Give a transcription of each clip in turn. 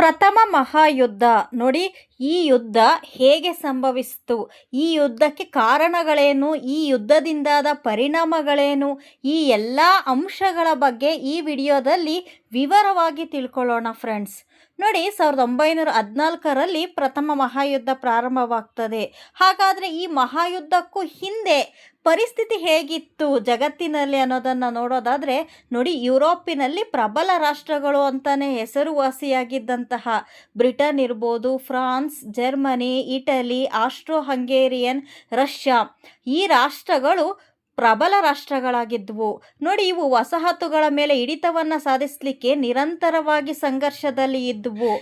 ಪ್ರಥಮ ಮಹಾಯುದ್ಧ ನೋಡಿ. ಈ ಯುದ್ಧ ಹೇಗೆ ಸಂಭವಿಸಿತು, ಈ ಯುದ್ಧಕ್ಕೆ ಕಾರಣಗಳೇನು, ಈ ಯುದ್ಧದಿಂದಾದ ಪರಿಣಾಮಗಳೇನು, ಈ ಎಲ್ಲ ಅಂಶಗಳ ಬಗ್ಗೆ ಈ ವಿಡಿಯೋದಲ್ಲಿ ವಿವರವಾಗಿ ತಿಳ್ಕೊಳ್ಳೋಣ ಫ್ರೆಂಡ್ಸ್. ನೋಡಿ, 1914ರಲ್ಲಿ ಪ್ರಥಮ ಮಹಾಯುದ್ಧ ಪ್ರಾರಂಭವಾಗ್ತದೆ. ಹಾಗಾದರೆ ಈ ಮಹಾಯುದ್ಧಕ್ಕೂ ಹಿಂದೆ ಪರಿಸ್ಥಿತಿ ಹೇಗಿತ್ತು ಜಗತ್ತಿನಲ್ಲಿ ಅನ್ನೋದನ್ನು ನೋಡೋದಾದರೆ ನೋಡಿ, ಯುರೋಪಿನಲ್ಲಿ ಪ್ರಬಲ ರಾಷ್ಟ್ರಗಳು ಅಂತಲೇ ಹೆಸರುವಾಸಿಯಾಗಿದ್ದಂತಹ ಬ್ರಿಟನ್ ಇರ್ಬೋದು, France, Germany, Italy, astro Hungarian, Russia, ಈ ರಾಷ್ಟ್ರಗಳು ಪ್ರಬಲ ರಾಷ್ಟ್ರಗಳಾಗಿದ್ವು. ನೋಡಿ, ಇವು ವಸಾಹತುಗಳ ಮೇಲೆ ಹಿಡಿತವನ್ನು ಸಾಧಿಸಲಿಕ್ಕೆ ನಿರಂತರವಾಗಿ ಸಂಘರ್ಷದಲ್ಲಿ ಇದ್ವು.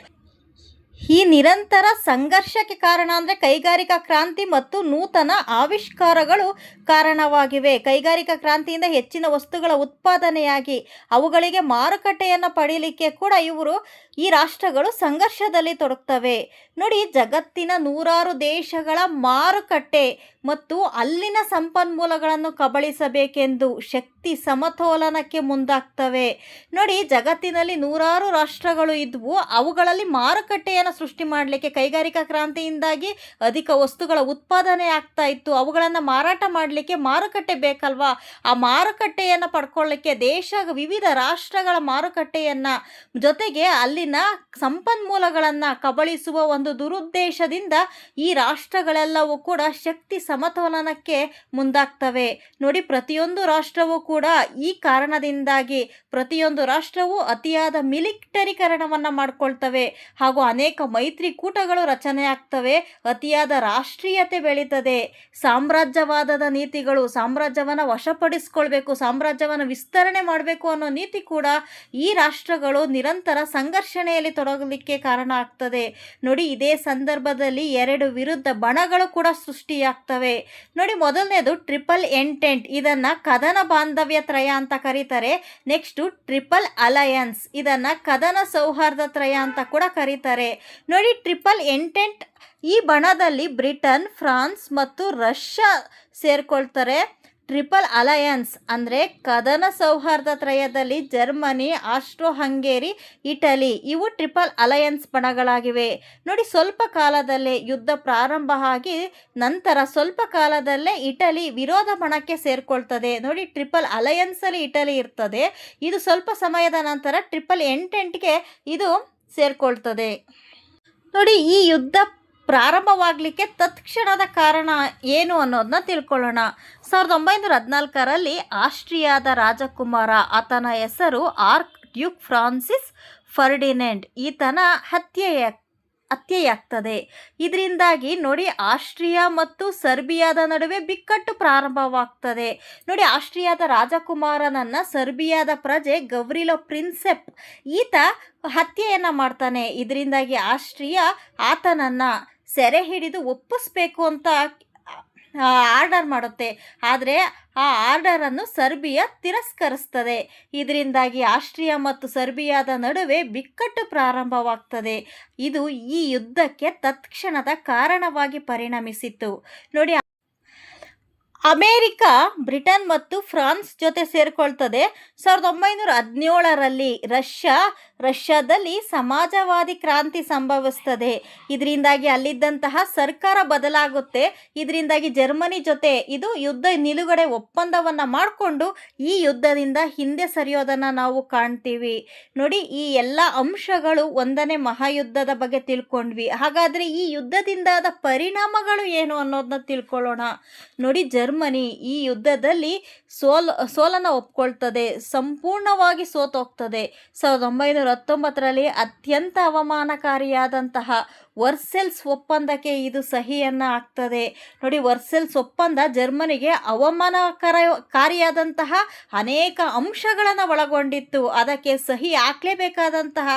ಈ ನಿರಂತರ ಸಂಘರ್ಷಕ್ಕೆ ಕಾರಣ ಅಂದರೆ ಕೈಗಾರಿಕಾ ಕ್ರಾಂತಿ ಮತ್ತು ನೂತನ ಆವಿಷ್ಕಾರಗಳು ಕಾರಣವಾಗಿವೆ. ಕೈಗಾರಿಕಾ ಕ್ರಾಂತಿಯಿಂದ ಹೆಚ್ಚಿನ ವಸ್ತುಗಳ ಉತ್ಪಾದನೆಯಾಗಿ ಅವುಗಳಿಗೆ ಮಾರುಕಟ್ಟೆಯನ್ನು ಪಡೀಲಿಕ್ಕೆ ಕೂಡ ಈ ರಾಷ್ಟ್ರಗಳು ಸಂಘರ್ಷದಲ್ಲಿ ತೊಡಗ್ತವೆ. ನೋಡಿ, ಜಗತ್ತಿನ ನೂರಾರು ದೇಶಗಳ ಮಾರುಕಟ್ಟೆ ಮತ್ತು ಅಲ್ಲಿನ ಸಂಪನ್ಮೂಲಗಳನ್ನು ಕಬಳಿಸಬೇಕೆಂದು ಶಕ್ತಿ ಸಮತೋಲನಕ್ಕೆ ಮುಂದಾಗ್ತವೆ. ನೋಡಿ, ಜಗತ್ತಿನಲ್ಲಿ ನೂರಾರು ರಾಷ್ಟ್ರಗಳು ಇದ್ವು. ಅವುಗಳಲ್ಲಿ ಮಾರುಕಟ್ಟೆಯನ್ನು ಸೃಷ್ಟಿ ಮಾಡಲಿಕ್ಕೆ ಕೈಗಾರಿಕಾ ಕ್ರಾಂತಿಯಿಂದಾಗಿ ಅಧಿಕ ವಸ್ತುಗಳ ಉತ್ಪಾದನೆ ಆಗ್ತಾ ಇತ್ತು. ಅವುಗಳನ್ನು ಮಾರಾಟ ಮಾಡಲಿಕ್ಕೆ ಮಾರುಕಟ್ಟೆ ಬೇಕಲ್ವಾ? ಆ ಮಾರುಕಟ್ಟೆಯನ್ನು ಪಡ್ಕೊಳ್ಳಿಕ್ಕೆ ವಿವಿಧ ರಾಷ್ಟ್ರಗಳ ಮಾರುಕಟ್ಟೆಯನ್ನು ಜೊತೆಗೆ ಅಲ್ಲಿನ ಸಂಪನ್ಮೂಲಗಳನ್ನು ಕಬಳಿಸುವ ಒಂದು ದುರುದ್ದೇಶದಿಂದ ಈ ರಾಷ್ಟ್ರಗಳೆಲ್ಲವೂ ಕೂಡ ಶಕ್ತಿ ಸಮತೋಲನಕ್ಕೆ ಮುಂದಾಗ್ತವೆ. ನೋಡಿ, ಪ್ರತಿಯೊಂದು ರಾಷ್ಟ್ರವೂ ಕೂಡ ಈ ಕಾರಣದಿಂದಾಗಿ ಪ್ರತಿಯೊಂದು ರಾಷ್ಟ್ರವು ಅತಿಯಾದ ಮಿಲಿಟರಿಕರಣವನ್ನು ಮಾಡಿಕೊಳ್ತವೆ ಹಾಗೂ ಅನೇಕ ಮೈತ್ರಿಕೂಟಗಳು ರಚನೆ ಆಗ್ತವೆ. ಅತಿಯಾದ ರಾಷ್ಟ್ರೀಯತೆ ಬೆಳೀತದೆ. ಸಾಮ್ರಾಜ್ಯವಾದದ ನೀತಿಗಳು, ಸಾಮ್ರಾಜ್ಯವನ್ನು ವಶಪಡಿಸ್ಕೊಳ್ಬೇಕು, ಸಾಮ್ರಾಜ್ಯವನ್ನು ವಿಸ್ತರಣೆ ಮಾಡಬೇಕು ಅನ್ನೋ ನೀತಿ ಕೂಡ ಈ ರಾಷ್ಟ್ರಗಳು ನಿರಂತರ ಸಂಘರ್ಷಣೆಯಲ್ಲಿ ತೊಡಗಲಿಕ್ಕೆ ಕಾರಣ ಆಗ್ತದೆ. ನೋಡಿ, ಇದೇ ಸಂದರ್ಭದಲ್ಲಿ ಎರಡು ವಿರುದ್ಧ ಬಣಗಳು ಕೂಡ ಸೃಷ್ಟಿಯಾಗ್ತವೆ. ನೋಡಿ, ಮೊದಲನೇದು ಟ್ರಿಪಲ್ ಎಂಟೆಂಟ್, ಇದನ್ನು ಕದನ ಬಾಂಧವ್ಯ ತ್ರಯ ಅಂತ ಕರೀತಾರೆ. ನೆಕ್ಸ್ಟು ಟ್ರಿಪಲ್ ಅಲಯನ್ಸ್, ಇದನ್ನು ಕದನ ಸೌಹಾರ್ದ ತ್ರಯ ಅಂತ ಕೂಡ ಕರೀತಾರೆ. ನೋಡಿ, ಟ್ರಿಪಲ್ ಎಂಟೆಂಟ್ ಈ ಬಣದಲ್ಲಿ ಬ್ರಿಟನ್, ಫ್ರಾನ್ಸ್ ಮತ್ತು ರಷ್ಯಾ ಸೇರ್ಕೊಳ್ತಾರೆ. ಟ್ರಿಪಲ್ ಅಲಯನ್ಸ್ ಅಂದರೆ ಕದನ ಸೌಹಾರ್ದ ತ್ರಯದಲ್ಲಿ ಜರ್ಮನಿ, ಆಸ್ಟ್ರೋ ಹಂಗೇರಿ, ಇಟಲಿ, ಇವು ಟ್ರಿಪಲ್ ಅಲಯನ್ಸ್ ಬಣಗಳಾಗಿವೆ. ನೋಡಿ, ಸ್ವಲ್ಪ ಕಾಲದಲ್ಲೇ ಯುದ್ಧ ಪ್ರಾರಂಭ ಆಗಿ ನಂತರ ಸ್ವಲ್ಪ ಕಾಲದಲ್ಲೇ ಇಟಲಿ ವಿರೋಧ ಬಣಕ್ಕೆ ಸೇರ್ಕೊಳ್ತದೆ. ನೋಡಿ, ಟ್ರಿಪಲ್ ಅಲಯನ್ಸಲ್ಲಿ ಇಟಲಿ ಇರ್ತದೆ. ಇದು ಸ್ವಲ್ಪ ಸಮಯದ ನಂತರ ಟ್ರಿಪಲ್ ಎಂಟೆಂಟ್ಗೆ ಇದು ಸೇರ್ಕೊಳ್ತದೆ. ನೋಡಿ, ಈ ಯುದ್ಧ ಪ್ರಾರಂಭವಾಗಲಿಕ್ಕೆ ತತ್ಕ್ಷಣದ ಕಾರಣ ಏನು ಅನ್ನೋದನ್ನ ತಿಳ್ಕೊಳ್ಳೋಣ. 1914ರಲ್ಲಿ ಆಸ್ಟ್ರಿಯಾದ ರಾಜಕುಮಾರ, ಆತನ ಹೆಸರು ಆರ್ಕ್ ಡ್ಯೂಕ್ ಫ್ರಾನ್ಸಿಸ್ ಫರ್ಡಿನೆಂಡ್, ಈತನ ಹತ್ಯೆಯಾಗ್ತದೆ. ಇದರಿಂದಾಗಿ ನೋಡಿ, ಆಸ್ಟ್ರಿಯಾ ಮತ್ತು ಸರ್ಬಿಯಾದ ನಡುವೆ ಬಿಕ್ಕಟ್ಟು ಪ್ರಾರಂಭವಾಗ್ತದೆ. ನೋಡಿ, ಆಸ್ಟ್ರಿಯಾದ ರಾಜಕುಮಾರನನ್ನು ಸರ್ಬಿಯಾದ ಪ್ರಜೆ ಗವ್ರಿಲೋ ಪ್ರಿನ್ಸೆಪ್ ಈತ ಹತ್ಯೆಯನ್ನು ಮಾಡ್ತಾನೆ. ಇದರಿಂದಾಗಿ ಆಸ್ಟ್ರಿಯಾ ಆತನನ್ನು ಸೆರೆ ಹಿಡಿದು ಒಪ್ಪಿಸ್ಬೇಕು ಅಂತ ಆರ್ಡರ್ ಮಾಡುತ್ತೆ. ಆದರೆ ಆ ಆರ್ಡರನ್ನು ಸರ್ಬಿಯಾ ತಿರಸ್ಕರಿಸ್ತದೆ. ಇದರಿಂದಾಗಿ ಆಸ್ಟ್ರಿಯಾ ಮತ್ತು ಸರ್ಬಿಯಾದ ನಡುವೆ ಬಿಕ್ಕಟ್ಟು ಪ್ರಾರಂಭವಾಗ್ತದೆ. ಇದು ಈ ಯುದ್ಧಕ್ಕೆ ತತ್ಕ್ಷಣದ ಕಾರಣವಾಗಿ ಪರಿಣಮಿಸಿತು. ನೋಡಿ, ಅಮೇರಿಕ ಬ್ರಿಟನ್ ಮತ್ತು ಫ್ರಾನ್ಸ್ ಜೊತೆ ಸೇರಿಕೊಳ್ತದೆ. 1917ರಲ್ಲಿ ರಷ್ಯಾದಲ್ಲಿ ಸಮಾಜವಾದಿ ಕ್ರಾಂತಿ ಸಂಭವಿಸ್ತದೆ. ಇದರಿಂದಾಗಿ ಅಲ್ಲಿದ್ದಂತಹ ಸರ್ಕಾರ ಬದಲಾಗುತ್ತೆ. ಇದರಿಂದಾಗಿ ಜರ್ಮನಿ ಜೊತೆ ಇದು ಯುದ್ಧ ನಿಲುಗಡೆ ಒಪ್ಪಂದವನ್ನು ಮಾಡಿಕೊಂಡು ಈ ಯುದ್ಧದಿಂದ ಹಿಂದೆ ಸರಿಯೋದನ್ನು ನಾವು ಕಾಣ್ತೀವಿ. ನೋಡಿ, ಈ ಎಲ್ಲ ಅಂಶಗಳು ಒಂದನೇ ಮಹಾಯುದ್ಧದ ಬಗ್ಗೆ ತಿಳ್ಕೊಂಡ್ವಿ. ಹಾಗಾದರೆ ಈ ಯುದ್ಧದಿಂದಾದ ಪರಿಣಾಮಗಳು ಏನು ಅನ್ನೋದನ್ನ ತಿಳ್ಕೊಳ್ಳೋಣ. ನೋಡಿ, ಜರ್ಮನಿ ಈ ಯುದ್ಧದಲ್ಲಿ ಸೋಲನ್ನು ಒಪ್ಕೊಳ್ತದೆ, ಸಂಪೂರ್ಣವಾಗಿ ಸೋತೋಗ್ತದೆ. 1919ರಲ್ಲಿ ಅತ್ಯಂತ ಅವಮಾನಕಾರಿಯಾದಂತಹ ವರ್ಸೆಲ್ಸ್ ಒಪ್ಪಂದಕ್ಕೆ ಇದು ಸಹಿಯನ್ನು ಆಗ್ತದೆ. ನೋಡಿ, ವರ್ಸೆಲ್ಸ್ ಒಪ್ಪಂದ ಜರ್ಮನಿಗೆ ಅವಮಾನಕಾರಿಯಾದಂತಹ ಅನೇಕ ಅಂಶಗಳನ್ನು ಒಳಗೊಂಡಿತ್ತು. ಅದಕ್ಕೆ ಸಹಿ ಹಾಕಲೇಬೇಕಾದಂತಹ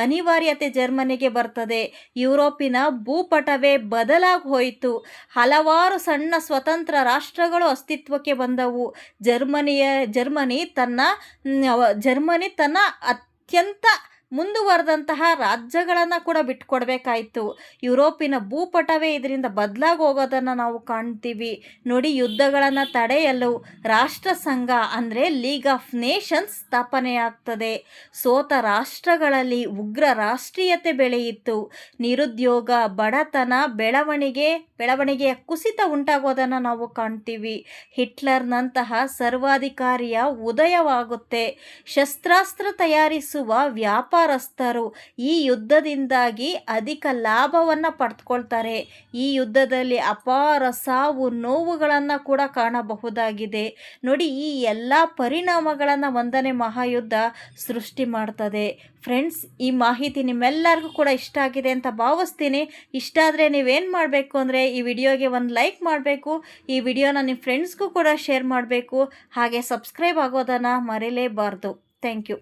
ಅನಿವಾರ್ಯತೆ ಜರ್ಮನಿಗೆ ಬರ್ತದೆ. ಯುರೋಪಿನ ಭೂಪಟವೇ ಬದಲಾಗಿ ಹೋಯಿತು. ಹಲವಾರು ಸಣ್ಣ ಸ್ವತಂತ್ರ ರಾಷ್ಟ್ರಗಳು ಅಸ್ತಿತ್ವಕ್ಕೆ ಬಂದವು. ಜರ್ಮನಿ ತನ್ನ ಅತ್ಯಂತ ಮುಂದುವರೆದಂತಹ ರಾಜ್ಯಗಳನ್ನು ಕೂಡ ಬಿಟ್ಕೊಡ್ಬೇಕಾಯಿತು. ಯುರೋಪಿನ ಭೂಪಟವೇ ಇದರಿಂದ ಬದಲಾಗಿ ಹೋಗೋದನ್ನು ನಾವು ಕಾಣ್ತೀವಿ. ನೋಡಿ, ಯುದ್ಧಗಳನ್ನು ತಡೆಯಲು ರಾಷ್ಟ್ರಸಂಘ ಅಂದರೆ ಲೀಗ್ ಆಫ್ ನೇಷನ್ಸ್ ಸ್ಥಾಪನೆಯಾಗ್ತದೆ. ಸೋತ ರಾಷ್ಟ್ರಗಳಲ್ಲಿ ಉಗ್ರ ರಾಷ್ಟ್ರೀಯತೆ ಬೆಳೆಯಿತು. ನಿರುದ್ಯೋಗ, ಬಡತನ, ಬೆಳವಣಿಗೆಯ ಕುಸಿತ ಉಂಟಾಗೋದನ್ನು ನಾವು ಕಾಣ್ತೀವಿ. ಹಿಟ್ಲರ್ನಂತಹ ಸರ್ವಾಧಿಕಾರಿಯ ಉದಯವಾಗುತ್ತೆ. ಶಸ್ತ್ರಾಸ್ತ್ರ ತಯಾರಿಸುವ ವ್ಯಾಪಾರಸ್ಥರು ಈ ಯುದ್ಧದಿಂದಾಗಿ ಅಧಿಕ ಲಾಭವನ್ನು ಪಡೆದುಕೊಳ್ತಾರೆ. ಈ ಯುದ್ಧದಲ್ಲಿ ಅಪಾರ ಸಾವು ನೋವುಗಳನ್ನು ಕೂಡ ಕಾಣಬಹುದಾಗಿದೆ. ನೋಡಿ, ಈ ಎಲ್ಲ ಪರಿಣಾಮಗಳನ್ನು 1ನೇ ಮಹಾಯುದ್ಧ ಸೃಷ್ಟಿ ಮಾಡ್ತದೆ. ಫ್ರೆಂಡ್ಸ್, ಈ ಮಾಹಿತಿ ನಿಮ್ಮೆಲ್ಲರಿಗೂ ಕೂಡ ಇಷ್ಟ ಆಗಿದೆ ಅಂತ ಭಾವಿಸ್ತೀನಿ. ಇಷ್ಟ ಆದರೆ ನೀವೇನು ಮಾಡಬೇಕು ಅಂದರೆ ಈ ವಿಡಿಯೋಗೆ ಒಂದು ಲೈಕ್ ಮಾಡಬೇಕು, ಈ ವಿಡಿಯೋನ ನಿಮ್ಮ ಫ್ರೆಂಡ್ಸ್ಗೂ ಕೂಡ ಶೇರ್ ಮಾಡಬೇಕು, ಹಾಗೆ ಸಬ್ಸ್ಕ್ರೈಬ್ ಆಗೋದನ್ನು ಮರೀಲೇಬಾರ್ದು. Thank you.